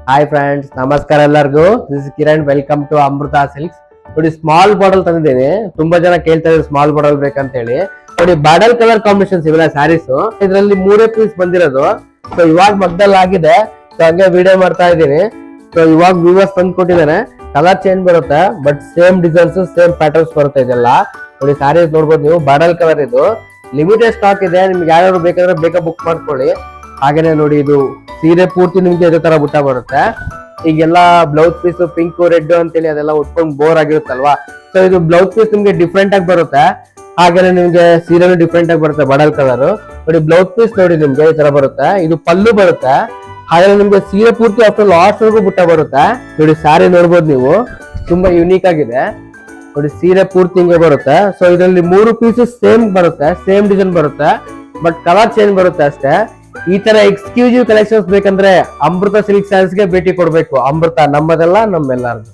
Hi friends, ನಮಸ್ಕಾರ ಎಲ್ಲರಿಗೂ. This is Kiran. Welcome to Amrutha silks. ನೋಡಿ, ಸ್ಮಾಲ್ ಬಾಟಲ್ ತಂದಿದ್ದೀನಿ. ತುಂಬಾ ಜನ ಕೇಳ್ತಾ ಇದ್ರು ಸ್ಮಾಲ್ ಬಾಟಲ್ ಬೇಕಂತ ಹೇಳಿ. ನೋಡಿ, ಬಾಟಲ್ ಕಲರ್ ಕಾಂಬಿನೇಷನ್ಸ್ ಇವೆಲ್ಲ ಸ್ಯಾರೀಸ್. ಇದರಲ್ಲಿ 3 ಪೀಸ್ ಬಂದಿರೋದು. ಸೊ ಇವಾಗ ಮಗ್ದಲ್ಲಿ ಆಗಿದೆ. ಸೊ ಹಂಗೆ ವಿಡಿಯೋ ಮಾಡ್ತಾ ಇದ್ದೀನಿ. ಸೊ ಇವಾಗ ವ್ಯೂವರ್ಸ್ ತಂದು ಕೊಟ್ಟಿದ್ದಾನೆ. ಕಲರ್ ಚೇಂಜ್ ಬರುತ್ತೆ, but same designs same patterns ಬರುತ್ತೆ. ಇದೆಲ್ಲ ನೋಡಿ, ಸ್ಯಾರೀಸ್ ನೋಡ್ಬೋದು ನೀವು. ಬಾಟಲ್ ಕಲರ್ ಇದು ಲಿಮಿಟೆಡ್ ಸ್ಟಾಕ್ ಇದೆ. ನಿಮ್ಗೆ ಯಾರು ಬೇಕಾದ್ರೆ ಬೇಗ ಬುಕ್ ಮಾಡ್ಕೊಳ್ಳಿ. ಹಾಗೇನೆ ನೋಡಿ, ಇದು ಸೀರೆ ಪೂರ್ತಿ ನಿಮ್ಗೆ ಇದೇ ತರ ಬುಟ್ಟ ಬರುತ್ತೆ. ಈಗೆಲ್ಲ ಬ್ಲೌಸ್ ಪೀಸ್ ಪಿಂಕ್ ರೆಡ್ ಅಂತೇಳಿ ಅದೆಲ್ಲ ಉಟ್ಕೊಂಡು ಬೋರ್ ಆಗಿರುತ್ತಲ್ವಾ. ಸೊ ಇದು ಬ್ಲೌಸ್ ಪೀಸ್ ನಿಮ್ಗೆ ಡಿಫ್ರೆಂಟ್ ಆಗಿ ಬರುತ್ತೆ. ಹಾಗೇನೆ ನಿಮ್ಗೆ ಸೀರೆನು ಡಿಫ್ರೆಂಟ್ ಆಗಿ ಬರುತ್ತೆ. ಬಾಡಲ್ ಕಲರ್ ನೋಡಿ, ಬ್ಲೌಸ್ ಪೀಸ್ ನೋಡಿ ನಿಮ್ಗೆ ಈ ತರ ಬರುತ್ತೆ. ಇದು ಪಲ್ಲು ಬರುತ್ತೆ. ಹಾಗೆ ನಿಮ್ಗೆ ಸೀರೆ ಪೂರ್ತಿ ಆಫ್ಟರ್ ಲಾಸ್ಟ್ ವರೆಗೂ ಬುಟ್ಟ ಬರುತ್ತೆ. ನೋಡಿ, ಸ್ಯಾರಿ ನೋಡ್ಬೋದು ನೀವು, ತುಂಬಾ ಯುನೀಕ್ ಆಗಿದೆ. ನೋಡಿ, ಸೀರೆ ಪೂರ್ತಿ ಹಿಂಗೆ ಬರುತ್ತೆ. ಸೊ ಇದರಲ್ಲಿ 3 ಪೀಸಸ್ ಸೇಮ್ ಬರುತ್ತೆ, ಸೇಮ್ ಡಿಸೈನ್ ಬರುತ್ತೆ, ಬಟ್ ಕಲರ್ ಚೇಂಜ್ ಬರುತ್ತೆ ಅಷ್ಟೇ. ಈ ತರ ಎಕ್ಸ್ಕ್ಲೂಸಿವ್ ಕಲೆಕ್ಷನ್ಸ್ ಬೇಕಂದ್ರೆ ಅಮೃತ ಸಿಲ್ಕ್ ಸ್ಯಾರೀಸ್ಗೆ ಭೇಟಿ ಕೊಡ್ಬೇಕು. ಅಮೃತ ನಮ್ಮದೆಲ್ಲ, ನಮ್ಮೆಲ್ಲರದು.